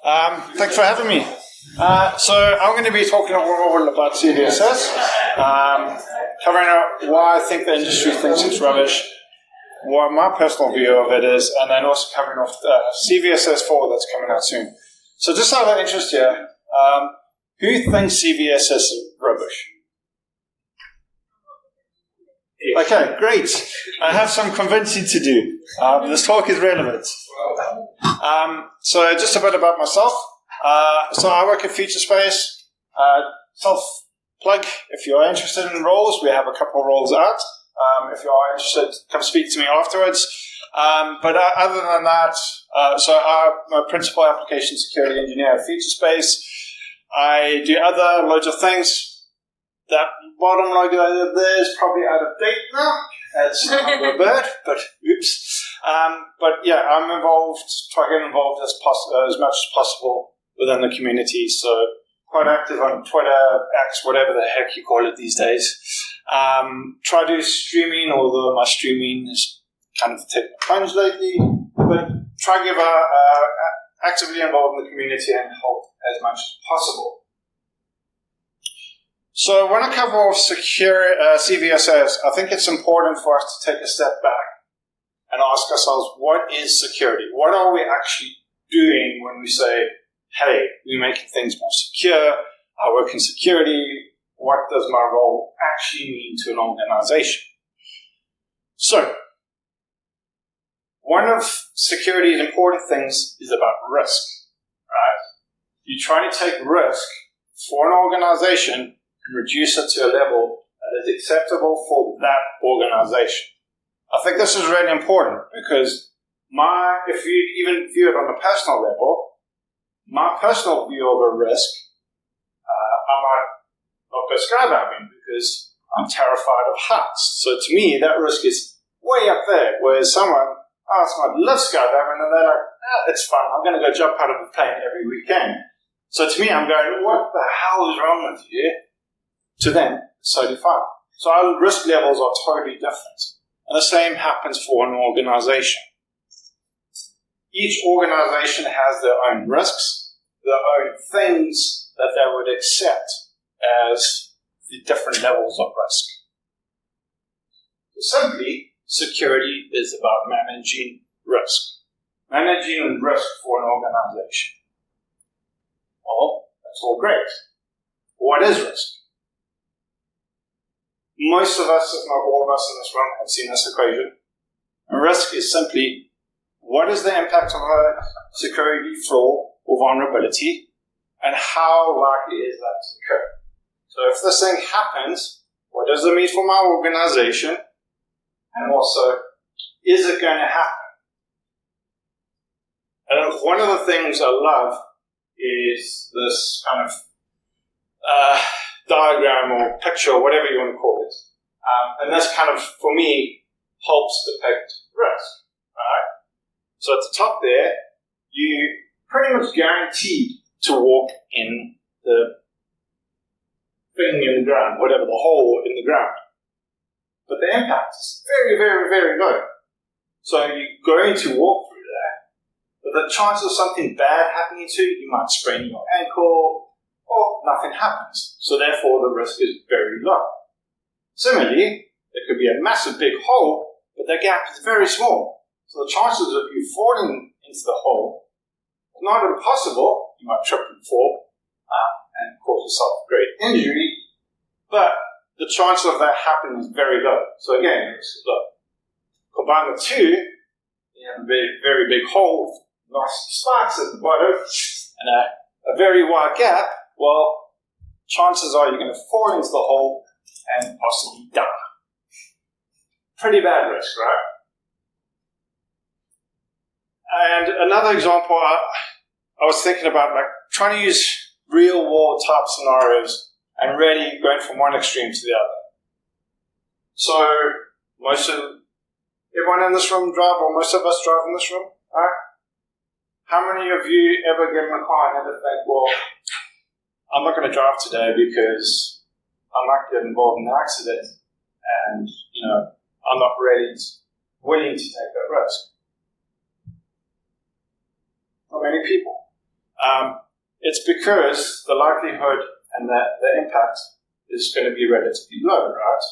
Thanks for having me. So I'm going to be talking all about CVSS, covering out why I think the industry thinks it's rubbish, what my personal view of it is, and then also covering off CVSS 4 that's coming out soon. So just out of interest here, who thinks CVSS is rubbish? Okay, great. I have some convincing to do. This talk is relevant. So just a bit about myself. So I work at Cvss. Self-plug, if you're interested in roles, we have a couple of roles out. If you are interested, come speak to me afterwards. But other than that, so I'm a principal application security engineer at Cvss. I do other loads of things. That bottom logo there is probably out of date now. It's not a bird, but oops. But yeah, I'm involved, try to get involved as much as possible within the community. So quite active on Twitter, X, whatever the heck you call it these days. Try to do streaming, although my streaming is kind of taking a plunge lately. But try to get actively involved in the community and help as much as possible. So when I cover off CVSS, I think it's important for us to take a step back and ask ourselves, what is security? What are we actually doing when we say, hey, we're making things more secure, I work in security, what does my role actually mean to an organization? So, one of security's important things is about risk, right? You're trying to take risk for an organization and reduce it to a level that is acceptable for that organization. I think this is really important because if you even view it on a personal level, my personal view of a risk, I might not go skydiving because I'm terrified of heights. So to me, that risk is way up there, whereas someone might love skydiving and they're like, it's fun, I'm going to go jump out of a plane every weekend. So to me, I'm going, what the hell is wrong with you? To them, it's totally fine. So our risk levels are totally different. And the same happens for an organization. Each organization has their own risks, their own things that they would accept as the different levels of risk. So simply, security is about managing risk. Managing risk for an organization. Well, that's all great. What is risk? Most of us, if not all of us in this room, have seen this equation. And risk is simply, what is the impact of a security flaw or vulnerability, and how likely is that to occur? So if this thing happens, what does it mean for my organization? And also, is it going to happen? And one of the things I love is this kind of diagram or picture or whatever you want to call it. And this kind of, for me, helps depict risk. Right? So at the top there, you pretty much guaranteed to walk in the thing in the ground, whatever, the hole in the ground. But the impact is very, very, very low. So you're going to walk through there, but the chance of something bad happening to you, you might sprain your ankle, or nothing happens. So therefore, the risk is very low. Similarly, there could be a massive big hole, but the gap is very small. So the chances of you falling into the hole is not impossible. You might trip and fall and cause yourself a great injury, but the chance of that happening is very low. So again, the risk is low. Combine the two, you have a very, very big hole with nice spikes at the bottom and a very wide gap. Well, chances are you're going to fall into the hole and possibly die. Pretty bad risk, right? And another example, I was thinking about like trying to use real-world type scenarios and really going from one extreme to the other. So everyone in this room drive, or most of us drive in this room, right? How many of you ever get in a car and ever think, well, I'm not going to drive today because I might get involved in an accident and, I'm not willing to take that risk? Not many people. It's because the likelihood and the impact is going to be relatively low, right?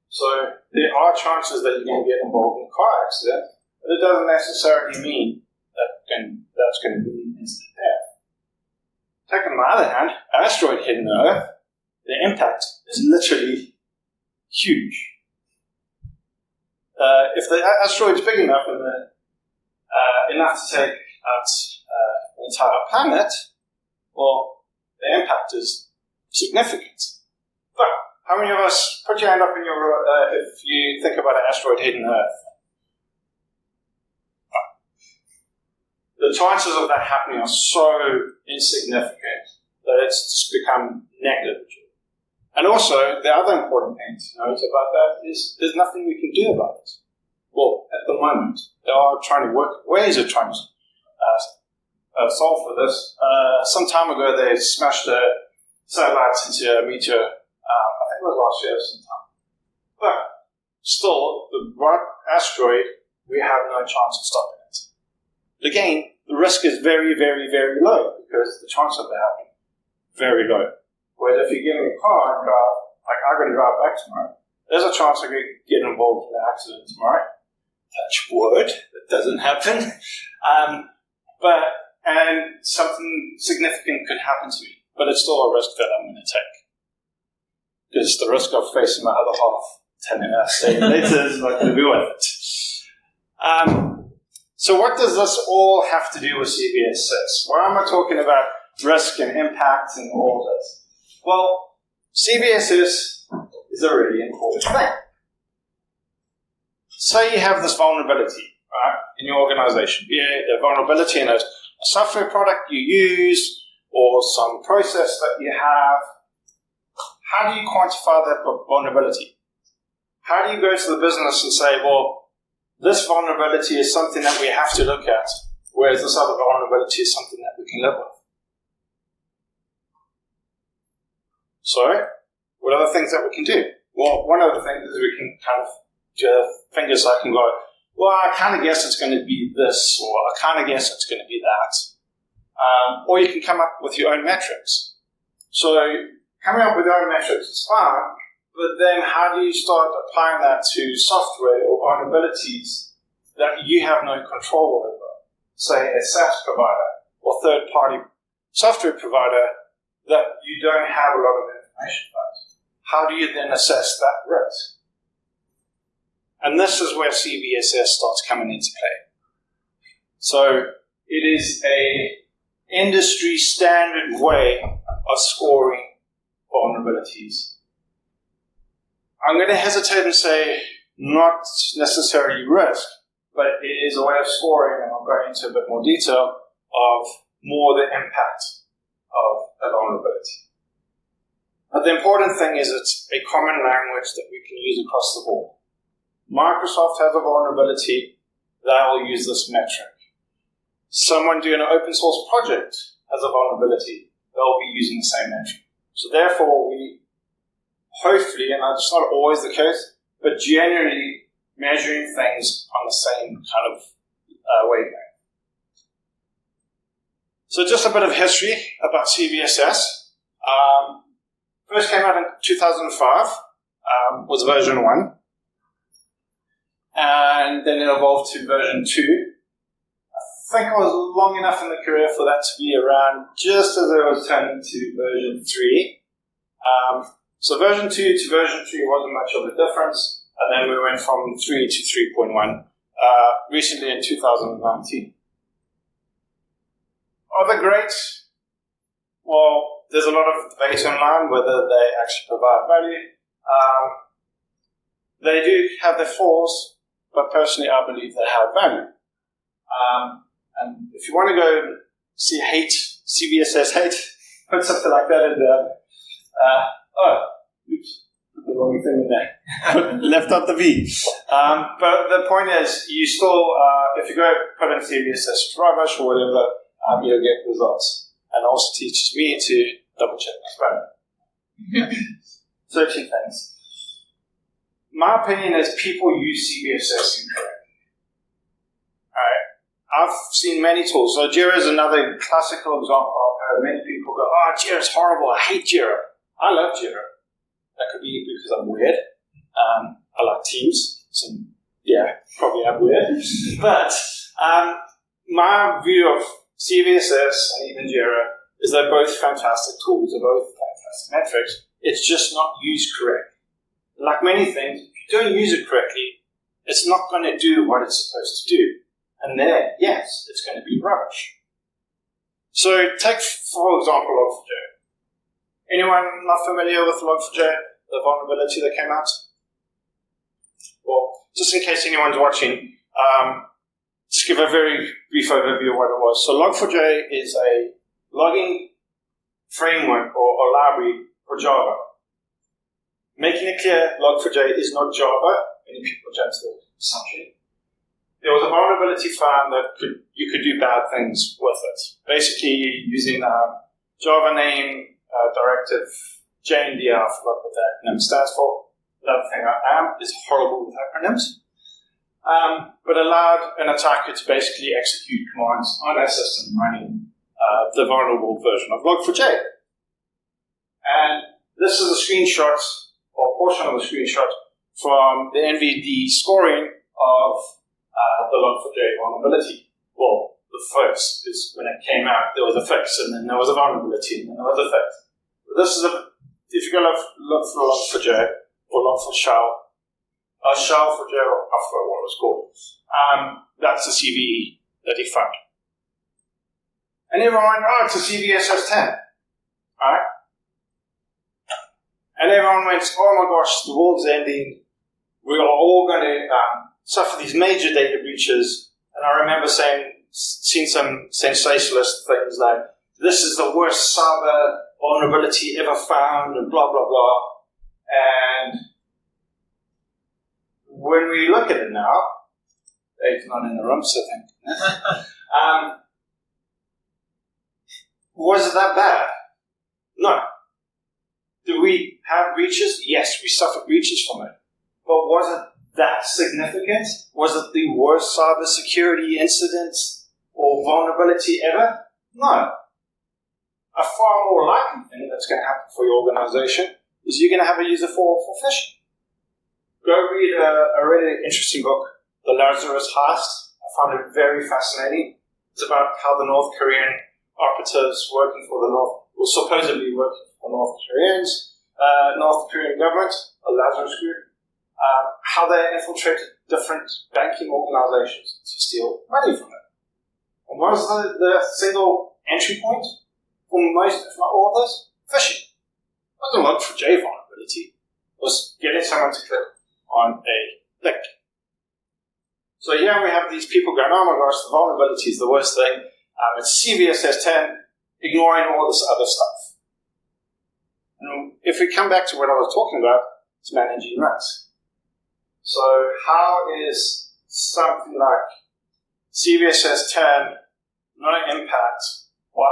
So there are chances that you're going to get involved in a car accident, but it doesn't necessarily mean that's going to be instant death. Taken on the other hand, an asteroid hitting the Earth, the impact is literally huge. If the asteroid is big enough and enough to take out the entire planet, well, the impact is significant. But how many of us put your hand up in your if you think about an asteroid hitting the Earth? The chances of that happening are so insignificant that it's just become negligible. And also, the other important thing to note about that is there's nothing we can do about it. Well, at the moment, they are trying to work ways of trying to solve for this. Some time ago, they smashed a satellite into a meteor. I think it was last year sometime. But still, the Wright asteroid, we have no chance of stopping it. Again, the risk is very, very, very low because the chance of that happening very low. Whereas if you give me a car and drive, like I'm going to drive back tomorrow, there's a chance I could get involved in an accident tomorrow. Touch wood, that doesn't happen. And something significant could happen to me, but it's still a risk that I'm going to take. Because the risk of facing my other half 10 days later is not going to be worth it. So what does this all have to do with Cvss? Why am I talking about risk and impact and all this? Well, Cvss is a really important thing. Say you have this vulnerability, right, in your organization. Be it a vulnerability in a software product you use or some process that you have. How do you quantify that vulnerability? How do you go to the business and say, well, this vulnerability is something that we have to look at, whereas this other vulnerability is something that we can live with? So, what are the things that we can do? Well, one of the things is we can kind of fingers I can go, well, I kind of guess it's going to be this, or I kind of guess it's going to be that. Or you can come up with your own metrics. So coming up with your own metrics is fine, but then how do you start applying that to software or vulnerabilities that you have no control over? Say a SaaS provider or third-party software provider that you don't have a lot of information about. How do you then assess that risk? And this is where Cvss starts coming into play. So it is a industry standard way of scoring vulnerabilities. I'm going to hesitate and say not necessarily risk, but it is a way of scoring, and I'll go into a bit more detail of more the impact of a vulnerability. But the important thing is it's a common language that we can use across the board. Microsoft has a vulnerability, they will use this metric. Someone doing an open source project has a vulnerability, they'll be using the same metric. So therefore, we hopefully, and it's not always the case, but generally measuring things on the same kind of wavelength. So just a bit of history about Cvss. First came out in 2005, was version 1. And then it evolved to version 2. I think I was long enough in the career for that to be around just as it was turning to version 3. So version 2 to version 3 wasn't much of a difference, and then we went from 3 to 3.1 recently in 2019. Are they great? Well, there's a lot of debate online whether they actually provide value. They do have their flaws, but personally I believe they have value. And if you want to go see Cvss hate, put something like that in there. Oops, put the wrong thing in there. Left out the V. But the point is, you still, if you go put in Cvss rubbish or whatever, you'll get results. And also teaches me to double check my spelling. Searching things. My opinion is people use Cvss incorrectly. Alright. I've seen many tools. So Jira is another classical example. I've heard many people go, oh, Jira's horrible. I hate Jira. I love Jira. That could be because I'm weird. I like Teams. So, yeah, probably I'm weird. But my view of Cvss and even Jira is they're both fantastic tools. They're both fantastic metrics. It's just not used correctly. Like many things, if you don't use it correctly, it's not going to do what it's supposed to do. And there, yes, it's going to be rubbish. So take, for example, Log4j. Anyone not familiar with Log4j, the vulnerability that came out? Well, just in case anyone's watching, just give a very brief overview of what it was. So Log4j is a logging framework or library for Java. Making it clear, Log4j is not Java. Many people jump to the assumption. There was a vulnerability found that you could do bad things with it. Basically, using Java name directive JNDR, I forgot what that acronym stands for. Another thing I am is horrible with acronyms. But allowed an attacker to basically execute commands on that system running the vulnerable version of Log4j. And this is a screenshot, or a portion of the screenshot, from the NVD scoring of the Log4j vulnerability. Well, the first is when it came out, there was a fix, and then there was a vulnerability, and then there was a fix. But this is if you're going to look for Log4j, or Log4Shell, Shell4j, or I forgot what it was called, that's the CVE that he found. And everyone went, oh, it's a CVSS10. Alright? And everyone went, oh my gosh, the world's ending. We are all going to suffer these major data breaches. And I remember seeing some sensationalist things like, this is the worst cyber vulnerability ever found, and blah, blah, blah. And when we look at it now, Dave's not in the room, so thank goodness. Was it that bad? No. Do we have breaches? Yes, we suffered breaches from it. But was it that significant? Was it the worst cybersecurity incident or vulnerability ever? No. A far more likely thing that's going to happen for your organization is you're going to have a user for phishing. Go read a really interesting book, The Lazarus Heist. I found it very fascinating. It's about how the North Korean operatives working for the supposedly working for the North Korean government, the Lazarus Group, how they infiltrated different banking organizations to steal money from them. And what was the single entry point for most, if not all of this? Phishing. It wasn't a Log4j vulnerability. It was getting someone to click on a link. So here we have these people going, oh my gosh, the vulnerability is the worst thing. It's CVSS10, ignoring all this other stuff. And if we come back to what I was talking about, it's managing risk. So how is something like CVSS10 not impact, or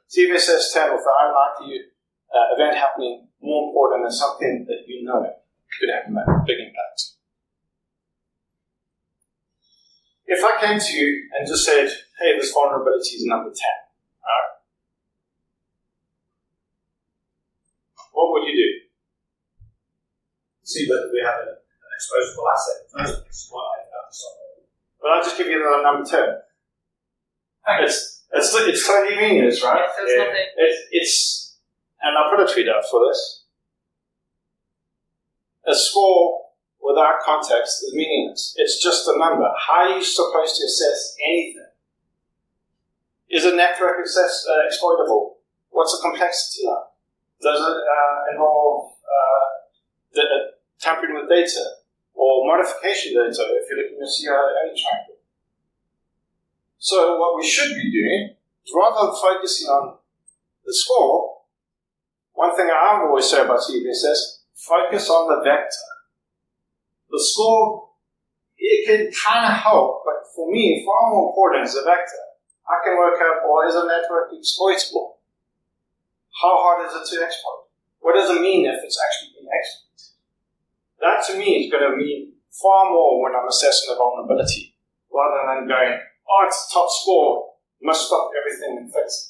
CVSS10 with the unlikely event happening more important than something that you know could have a big impact? If I came to you and just said, hey, this vulnerability is number 10, right? What would you do? See whether we have an exposable asset. But I'll just give you the number 10. Okay. It's totally meaningless, right? It's and I'll put a tweet out for this. A score without context is meaningless. It's just a number. How are you supposed to assess anything? Is a network exploitable? What's the complexity like? Does it involve tampering with data or modification data if you're looking at CIA triangle? So what we should be doing is, rather than focusing on the score, one thing I always say about Cvss, focus on the vector. The score, it can kind of help, but for me, far more important is the vector. I can work out, well, is a network exploitable? How hard is it to exploit? What does it mean if it's actually being exploited? That to me is going to mean far more when I'm assessing the vulnerability, rather than going, oh Wright's top score must stop everything and fix it.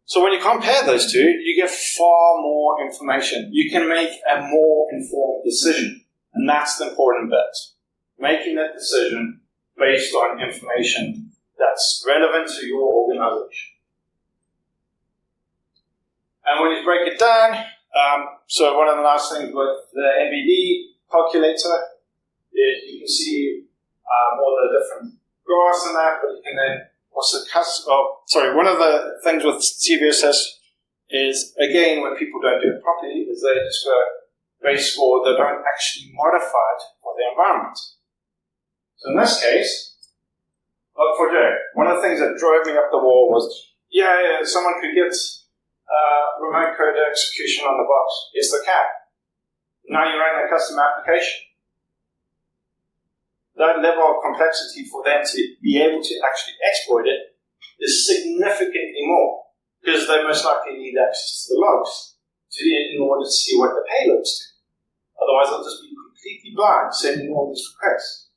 So when you compare those two, you get far more information. You can make a more informed decision. And that's the important bit. Making that decision based on information that's relevant to your organization. And when you break it down, so one of the nice things with the MBD calculator is you can see all the different graphs and that, but you can then also one of the things with CVSS is, again, when people don't do it properly, is they just go base score, they don't actually modify it for the environment. So in this case, Log4j, one of the things that drove me up the wall was, someone could get remote code execution on the box. Yes, they can. Now you're running a custom application. That level of complexity for them to be able to actually exploit it is significantly more, because they most likely need access to the logs in order to see what the payloads do. Otherwise, they'll just be completely blind, sending all these requests.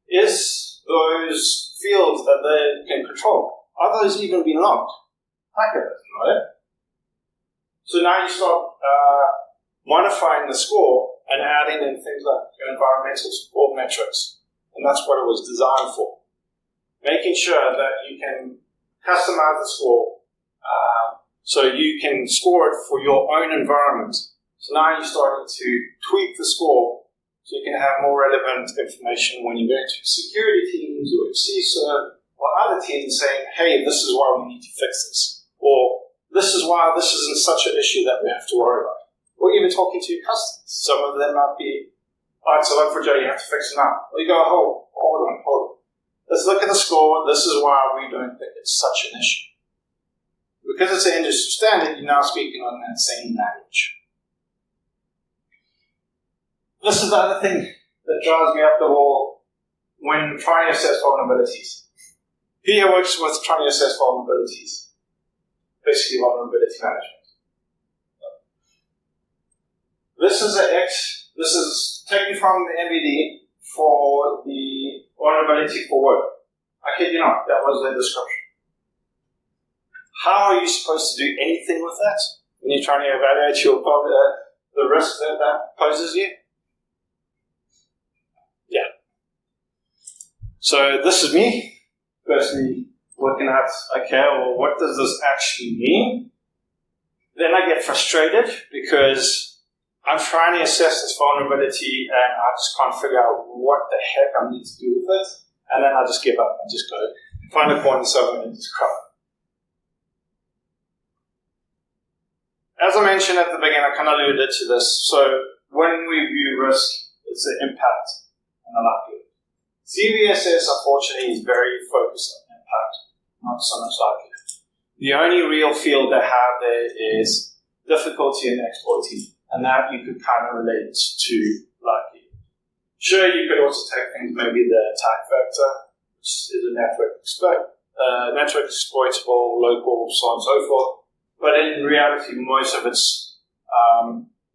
Is those fields that they can control, are those even being logged? Hacker doesn't know it. So now you start modifying the score and adding in things like environmental support metrics. And that's what it was designed for. Making sure that you can customize the score so you can score it for your own environment. So now you're starting to tweak the score so you can have more relevant information when you go to security teams or CISO or other teams saying, hey, this is why we need to fix this. Or this is why this isn't such an issue that we have to worry about. Or even talking to your customers. Some of them might be, all right, so Log4j, you have to fix it now. Or you go, hold on. Let's look at the score. This is why we don't think it's such an issue. Because it's an industry standard, you're now speaking on that same language. This is the other thing that drives me up the wall when trying to assess vulnerabilities. Here works with trying to assess vulnerabilities. Basically, vulnerability management. This is taken from the MBD for the vulnerability for work. I kid you not, that was the description. How are you supposed to do anything with that when you're trying to evaluate the risk that poses you? Yeah. So this is me, firstly working out, okay, well, what does this actually mean? Then I get frustrated because I'm trying to assess this vulnerability and I just can't figure out what the heck I need to do with it. And then I just give up and just go find a corner somewhere and just cry. As I mentioned at the beginning, I kind of alluded to this. So when we view risk, it's the impact and the likelihood. Cvss, unfortunately, is very focused on impact, not so much likelihood. The only real field they have there is difficulty in exploiting, and that you could kind of relate to likelihood. Sure, you could also take things, maybe the attack vector, which is a network exploitable, local, so on and so forth. But in reality, most of it's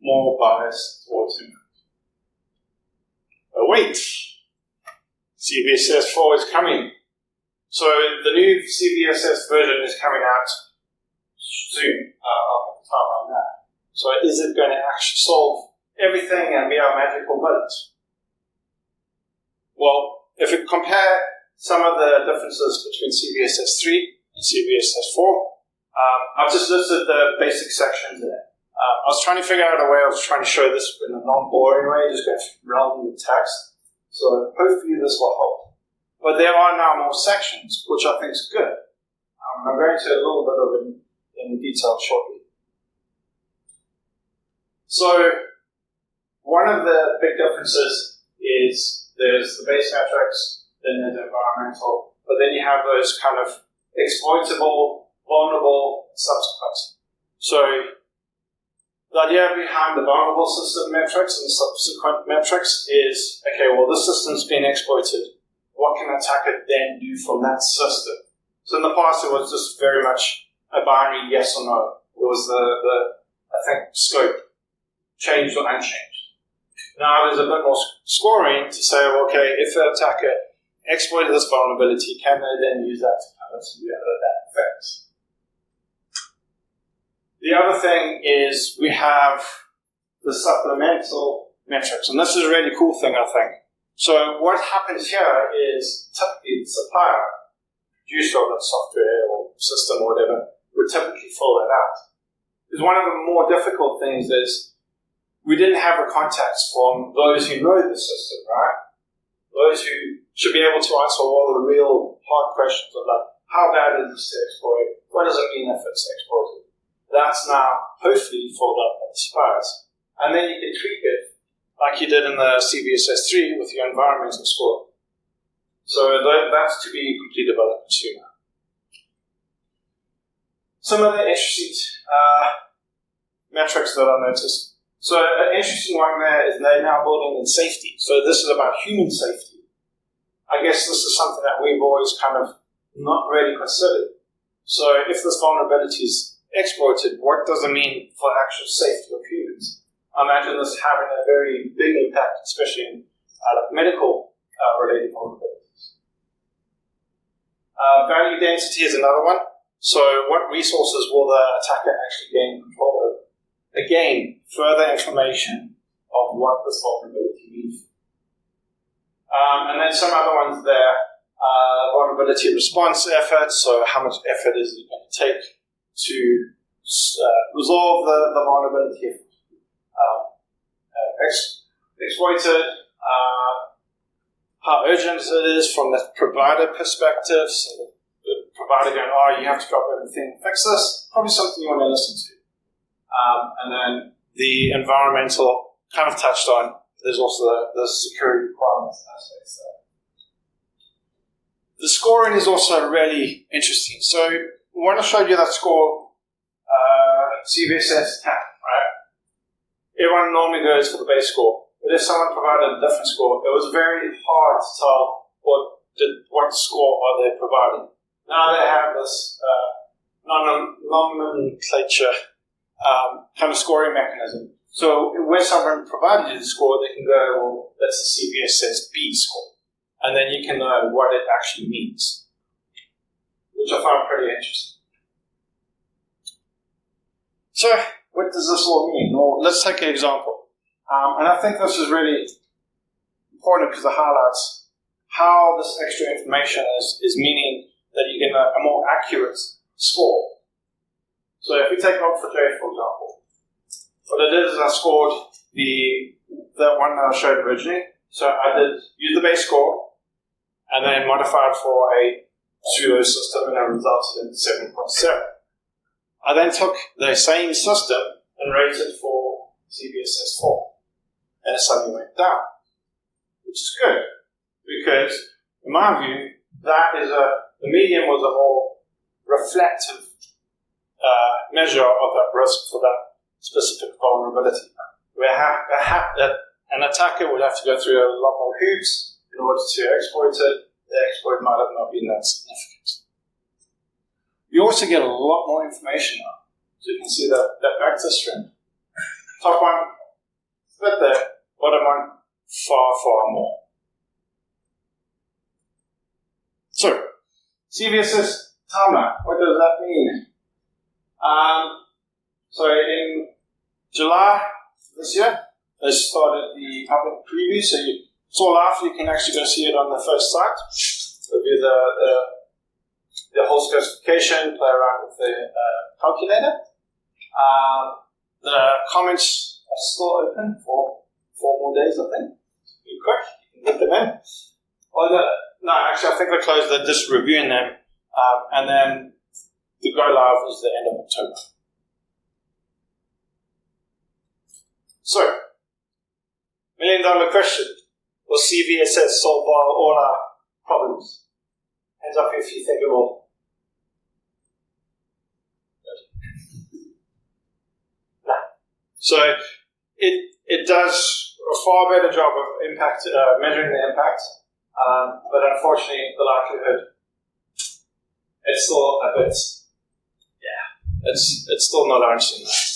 more biased towards impact. But wait, Cvss 4 is coming. So the new Cvss version is coming out soon. I'll have time on that. So is it going to actually solve everything and be our magical bullet? Well, if you compare some of the differences between Cvss 3 and Cvss 4, I've just listed the basic sections there. I was trying to figure out a way, I was trying to show this in a non-boring way, just going around the text. So hopefully this will help. But there are now more sections, which I think is good. I'm going to a little bit of it in detail shortly. So one of the big differences is there's the base metrics, then there's environmental, but then you have those kind of exploitable, vulnerable, subsequent. So the idea behind the vulnerable system metrics and subsequent metrics is, okay, well, this system's been exploited. What can an attacker then do from that system? So in the past, it was just very much a binary yes or no. It was I think, scope, changed or unchanged. Now there's a bit more scoring to say, okay, if the attacker exploited this vulnerability, can they then use that to kind of see that effects? The other thing is we have the supplemental metrics, and this is a really cool thing, I think. So what happens here is typically the supplier, producer of that software or system or whatever, would typically fill that out. Because one of the more difficult things is we didn't have the contacts from those who know the system, right? Those who should be able to answer all the real hard questions of like, how bad is this to exploit? What does it mean if it's exploited? That's now hopefully filled up by the suppliers. And then you can tweak it like you did in the Cvss 3 with your environmental score. So that's to be completed by the consumer. Some of the interesting metrics that I noticed. So an interesting one there is they're now building in safety. So this is about human safety. I guess this is something that we've always kind of not really considered. So if this vulnerability is exploited, what does it mean for actual safety of humans? I imagine this having a very big impact, especially in medical related vulnerabilities. Value density is another one. So what resources will the attacker actually gain control over? Again, further information of what this vulnerability means. And then some other ones there, vulnerability response effort, so how much effort is it going to take to resolve the vulnerability exploited, how urgent it is from the provider perspective, so the provider going, oh, you have to drop everything and fix this, probably something you want to listen to. And then the environmental, kind of touched on, there's also the security requirements aspects there. The scoring is also really interesting. So when I showed you that score, Cvss 10, right? Everyone normally goes for the base score. But if someone provided a different score, it was very hard to tell what score are they providing. Now they have this nomenclature kind of scoring mechanism. So when someone provided you the score, they can go, well, that's the Cvss B score. And then you can learn what it actually means, which I found pretty interesting. So, what does this all mean? Well, let's take an example. And I think this is really important because it highlights how this extra information is meaning that you get a more accurate score. So if we take Log4j, for example, what it is I scored the one that I showed originally. So I did use the base score and then modified for a pseudo system and it resulted in 7.7. I then took the same system and rated for Cvss 4 and it suddenly went down, which is good because in my view the median was a more reflective measure of that risk for that specific vulnerability. Where an attacker would have to go through a lot more hoops in order to exploit it. The exploit might have not been that significant. You also get a lot more information now. So you can see that vector string. Top one, split there. Bottom one, far, far more. So, Cvss timeline, what does that mean? So in July this year, they started the public preview, so it's all after you can actually go see it on the first site. Review the whole specification, play around with the calculator. The comments are still open for 4 more days, I think. Be quick, you can get them in. No, actually, I think they closed. They're just reviewing them, and then the go live is the end of October. So, $1 million question: will Cvss solve all our problems? Hands up if you think it will. No. So it does a far better job of impact measuring the impact, but unfortunately the likelihood it's still a bit it's still not answering that.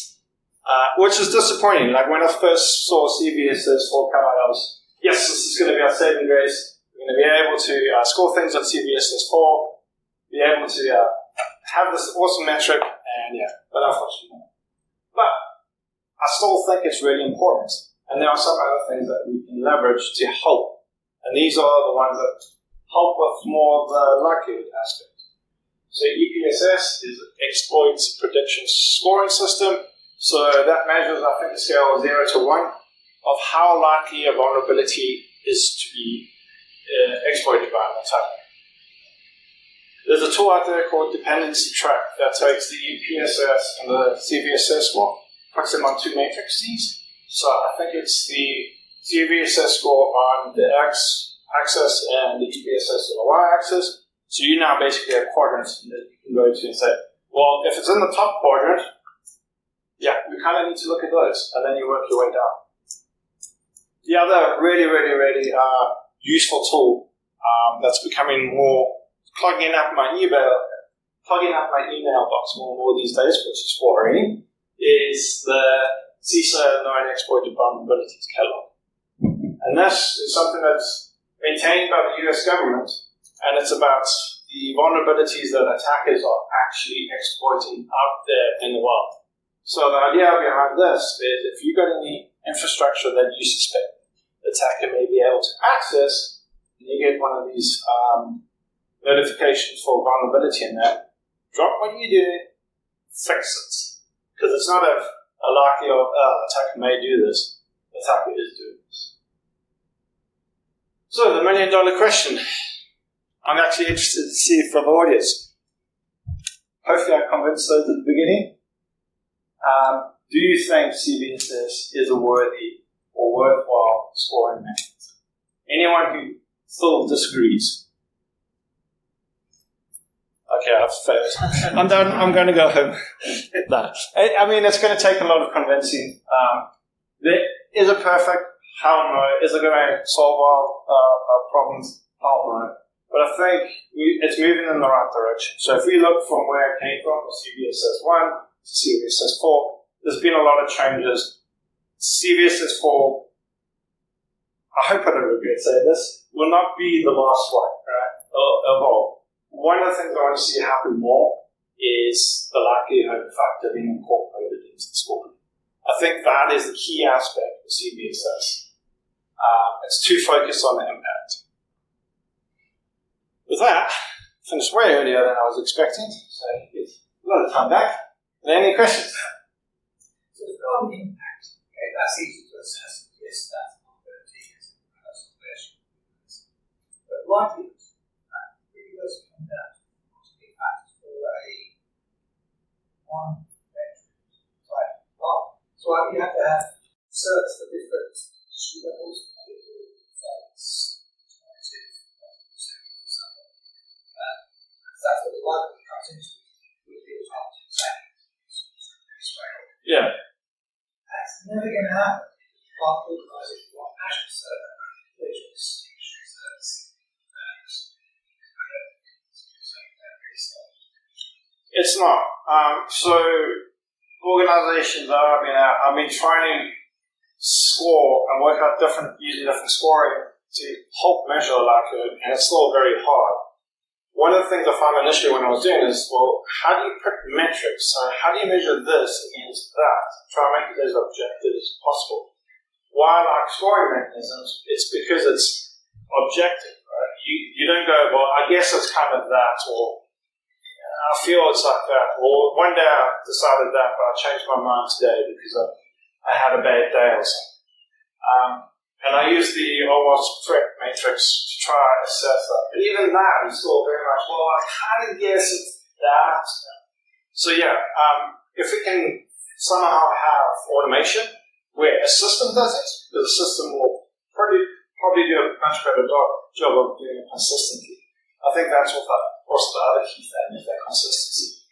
Which is disappointing. Like when I first saw Cvss 4 come out, I was, yes, this is going to be our saving grace. We're You're going to be able to score things on Cvss 4, be able to have this awesome metric, and but unfortunately not. But I still think it's really important, and there are some other things that we can leverage to help, and these are the ones that help with more the likelihood aspect. So EPSS is exploits prediction scoring system. So that measures, I think, a scale of 0 to 1 of how likely a vulnerability is to be exploited by an attacker. There's a tool out there called Dependency Track that takes the EPSS and the CVSS score, puts them on two matrices. So I think it's the CVSS score on the x-axis and the EPSS on the y-axis. So you now basically have quadrants that you can go to and say, well, if it's in the top quadrant, we kind of need to look at those, and then you work your way down. The other really useful tool that's becoming more plugging up my email box more and more these days, which is worrying, is the CISA Known Exploited Vulnerabilities Catalog. And this is something that's maintained by the US government, and it's about the vulnerabilities that attackers are actually exploiting out there in the world. So the idea behind this is if you've got any infrastructure that you suspect the attacker may be able to access, and you get one of these notifications for vulnerability in that, drop what you do, fix it. Because it's not a likely attacker may do this, the attacker is doing this. So the $1 million question, I'm actually interested to see from the audience. Hopefully I convinced those at the beginning. Do you think Cvss is a worthy or worthwhile scoring mechanism? Anyone who still disagrees? Okay, I've failed. I'm done. I'm going to go home. No. I mean, it's going to take a lot of convincing. Is it perfect? Hell no. Is it going to solve our problems? Hell no. But I think it's moving in the right direction. So if we look from where it came from, CVSS 1 to CVSS 4, there's been a lot of changes. CVSS 4, I hope I don't regret saying this, will not be the last one, right? Evolve. One of the things I want to see happen more is the likelihood factor being incorporated into the scoring. I think that is the key aspect of CVSS. It's too focused on the impact. With that, finished way earlier than I was expecting, so it's a lot of time back. Are there any questions? So regarding the impact, okay, that's easy to assess. Yes, that's not 30 years of personal version. But likelihood, that really does come down to the impact for a one metric type part. So you have to have search for different issue levels, false, negative, for example. That's what the likelihood comes into. Yeah. That's never going to happen. You can't organise it. You want national survey, individuals, industry search, It's not. So organisations I've been trying to score and work out using different scoring to help measure likelihood, and it's still very hard. One of the things I found initially when I was doing this, well, how do you pick metrics? So how do you measure this against that? Try to make it as objective as possible. Why I like scoring mechanisms, it's because it's objective, right? You don't go, well, I guess it's kind of that, or I feel it's like that, or one day I decided that, but I changed my mind today because I had a bad day or something. And I use the almost threat matrix to try and assess that. But even that is still very much, well, I kind of guess it's that. So if we can somehow have automation where a system does it, the system will probably do a much better job of doing it consistently. I think that's also the other key thing, is that consistency.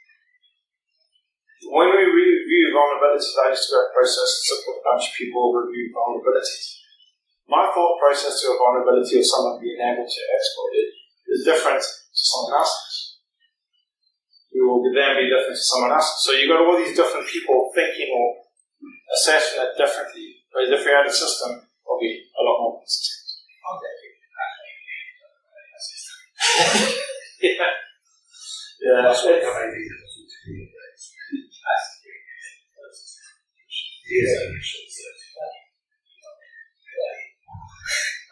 When we review vulnerabilities, I used to go process to support a bunch of people review vulnerabilities. My thought process to a vulnerability of someone being able to exploit it is different to someone else's. It will then be different to someone else's. So you've got all these different people thinking or assessing it differently. Whereas if we had a system, it will be a lot more consistent. Yeah. Yeah. That's what I think it doesn't communicate.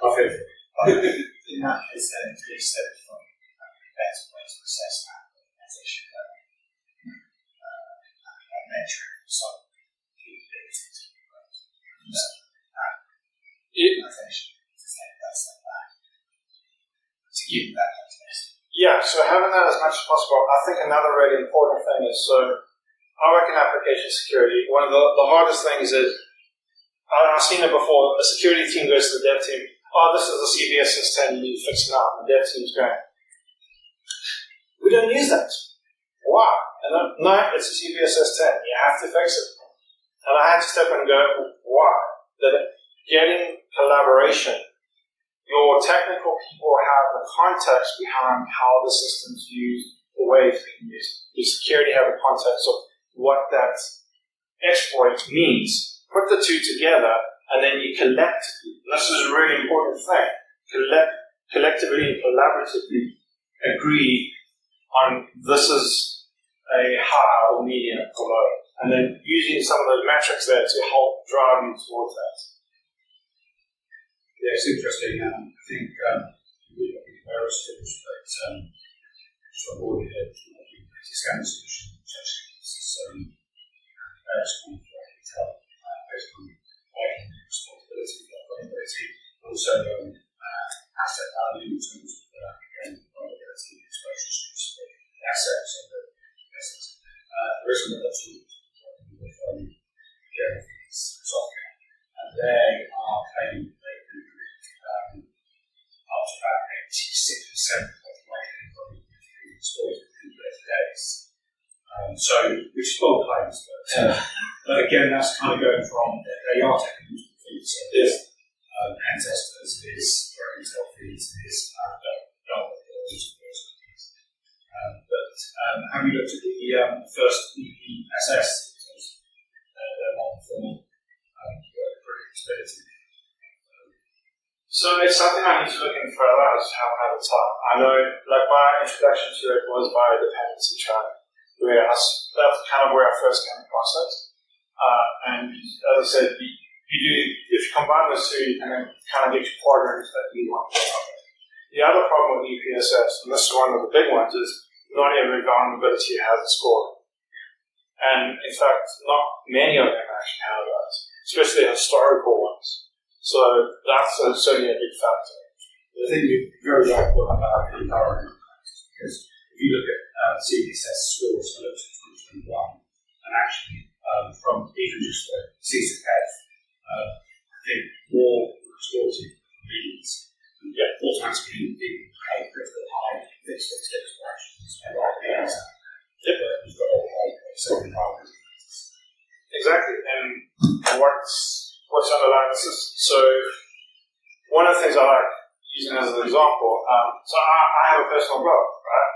I feel in that case, then it's really said from a better way to assess that organization metric. So, capabilities. To give that context. Yeah, so having that as much as possible. I think another really important thing is, so I work in application security. One of the hardest things is, I've seen it before, the security team goes to the dev team, this is the Cvss 10, you need to fix it now. And the dev team's going, we don't use that. Why? And then, no, it's a Cvss 10, you have to fix it. And I had to step in and go, why? That getting collaboration, your technical people have the context behind how the system's used, the way it's being used. Your security have the context of what that exploit means. Put the two together, and then you collectively, and this is a really important thing, collectively and collaboratively agree on this is a high or medium or low. And then using some of those metrics there to help drive you towards that. Yeah, it's interesting. I think we look at various tools, but so I've already heard the scanning solution, which actually gives us various kinds of detail based on responsibility, vulnerability, but also asset value in terms of again vulnerability, exposure to specific assets and the assets. There is another tool with these software, and they are claiming they can up to about 86% of the likelihood of being installed within 30 days. So, which is bold claims, but again, that's kind of going from they are taking into feeds, so this pen testers, this Intel feeds, this but have you looked at the first EPSS? They're not formal predictability. So it's something I need to look in further. I just haven't had the time. I know, like my introduction to it was via dependency track, where that's kind of where I first came across it. And as I said, you do, if you combine those two, you can then kind of get your quadrants that you want to have. The other problem with EPSS, and this is one of the big ones, is not every vulnerability has a score. And in fact, not many of them actually have that, especially historical ones. So that's certainly a big factor. I think you're very right about the environment, because if you look at CVSS scores for 2021, and actually from even just the CSF, I think more scores means automatically being paid critical high fixed expressions. And you've got all the same environment. Exactly, and what's underlying this is, so one of the things I like using as an example, so I have a personal blog, right?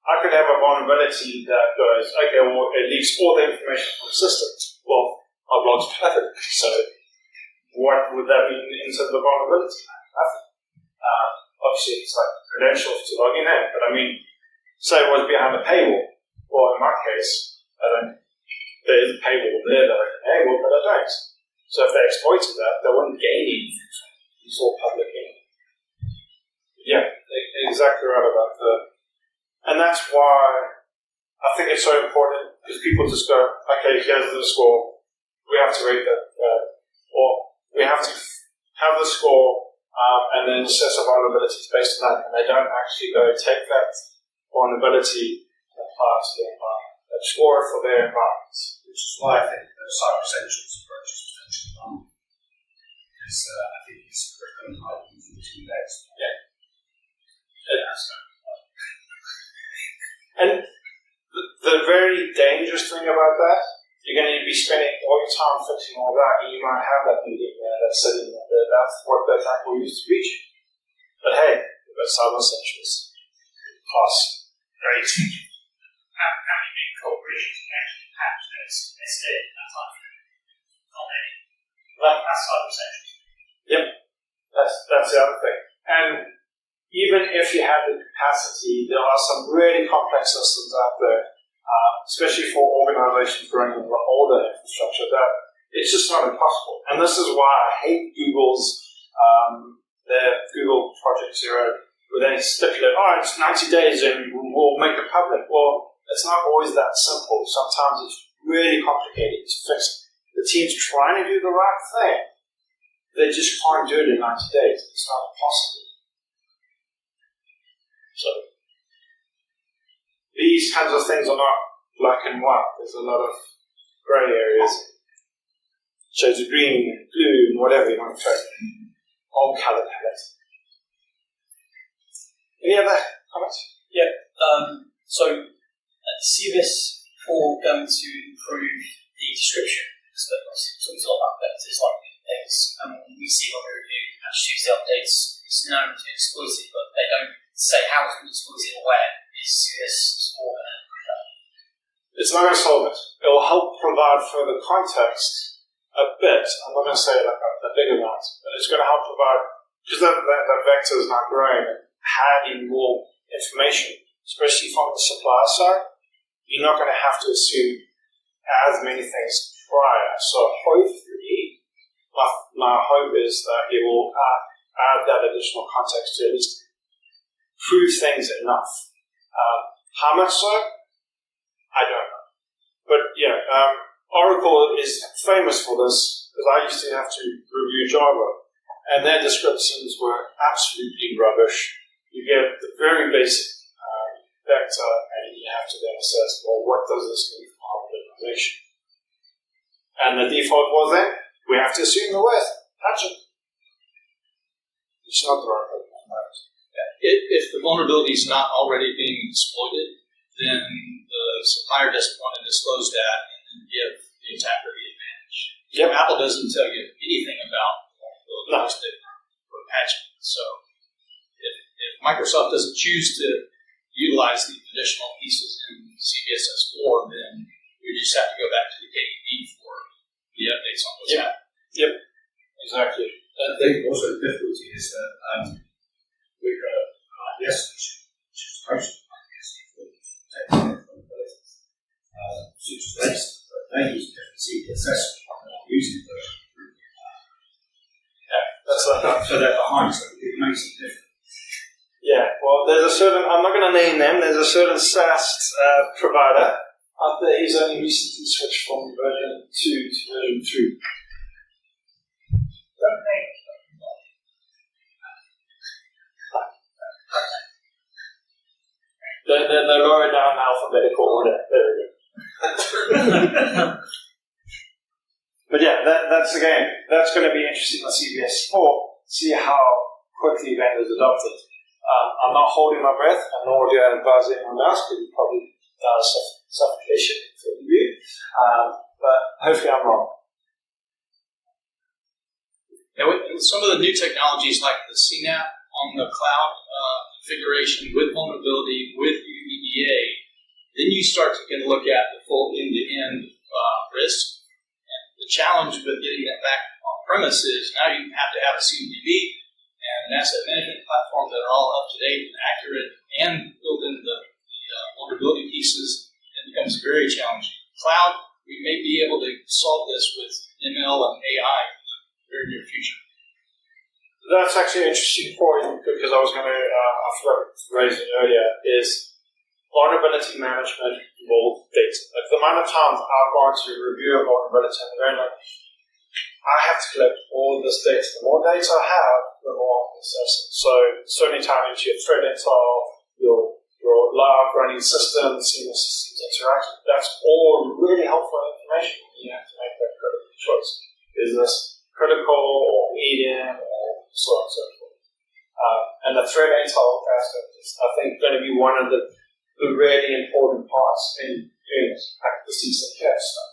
I could have a vulnerability that goes, okay, well, it leaks all the information from the system. Well, our blog's perfect, so what would that mean in terms of vulnerability? Nothing. Obviously, it's like credentials to log in, but I mean, say it was behind the paywall. Well, in my case, there's a paywall there that I can enable, but I don't. So if they exploited that, they wouldn't gain anything from it. You saw public in. Yeah, exactly right about that. And that's why I think it's so important, because people just go, okay, here's the score, we have to rate that, or we have to have the score and then assess our vulnerabilities based on that, and they don't actually go take that vulnerability and apply it to their environment. They score it for their environments. Which is why I think the Cyber Essentials approach is potentially wrong. Because I think it's curriculum high using legs. Yeah. And the very dangerous thing about that, you're going to be spending all your time fixing all that, and you might have that medium there that's sitting there. That's what the attack will use to reach you. But hey, you've got Cyber Essentials. Plus, great. How many big corporations can actually patch their estate in that time frame? Not many. That's Cyber Essentials. Yep. That's the other thing. And even if you have the capacity, there are some really complex systems out there, especially for organizations running older infrastructure, that it's just not impossible. And this is why I hate Google's their Google Project Zero, where they stipulate, it's 90 days and we'll make it public. Well, it's not always that simple. Sometimes it's really complicated to fix. The team's trying to do the right thing. They just can't do it in 90 days. It's not possible. So these kinds of things are not black and white. There's a lot of grey areas. Shades of green and blue and whatever you want to throw. All coloured palettes. Any other comments? Yeah. So Cvss for going to improve the description. So talks a lot about vectors like things. We see when we review patch Tuesday updates, it's known to exploit it, but they don't say how it's going to exploit it or where. Is Cvss for going to improve that? It's not going to solve it. It will help provide further context a bit. I'm not going to say like a big amount, but it's going to help provide, because that vector is now growing and adding more information, especially from the supplier side. You're not going to have to assume as many things prior. So hopefully, my hope is that it will add that additional context to at least prove things enough. How much so? I don't know. But yeah, Oracle is famous for this, because I used to have to review Java, and their descriptions were absolutely rubbish. You get the very basic vector, and you have to then assess, well, what does this mean for our organization? And the default was then, we have to assume the worst. Patch it. It's not the right way. If the vulnerability is not already being exploited, then the supplier doesn't want to disclose that and then give the attacker the advantage. Yep. Apple doesn't tell you anything about vulnerabilities that we're patching. So if Microsoft doesn't choose to utilize the additional pieces in CVSS4, then we just have to go back to the KEB for the updates on what's happening. Yep, exactly. I think also the difficulty is that we've got a solution, which is hosted by the they use different CVSS using the so they're behind, so it makes it different. Yeah, well, there's a certain, I'm not going to name them, there's a certain SaaS provider out there who's only recently switched from version 2 to version 3. They're lower down alphabetical order. There we go. But yeah, that's again, that's going to be interesting on CVS4, see how quickly vendors adopt it. I'm not holding my breath, and nor do I advise anyone else, because you probably die of suffocation for you. But hopefully I'm wrong. Yeah, with some of the new technologies like the CNAP on the cloud configuration with vulnerability, with UEBA, then you start to look at the full end-to-end risk. And the challenge with getting that back on premise is now you have to have a CMDB and an asset management platform that are all up to date and accurate and build in the vulnerability pieces. It becomes very challenging. Cloud, we may be able to solve this with ML and AI in the very near future. That's actually an interesting point, because I was going to, I forgot to raise it earlier, is vulnerability management involves data. Like the amount of times I've gone to review a vulnerability and going like, I have to collect all this data. The more data I have, the more I'm assessing. So certainly tying into your threat intel, your live running systems, seeing the systems interact, that's all really helpful information when you have to make that critical choice. Is this critical or medium or so on and so forth? And the threat intel aspect is, I think, going to be one of the really important parts in the CISA care stuff.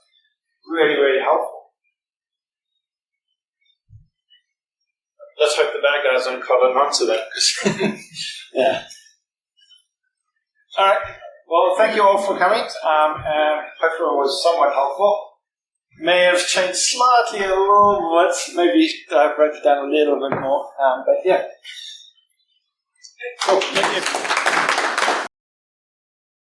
Really, really helpful. Let's hope the bad guys don't cotton onto that. Yeah. All right. Well, thank you all for coming. Hopefully it was somewhat helpful. May have changed slightly a little bit. Maybe I broke it down a little bit more. But yeah. Cool. Thank you.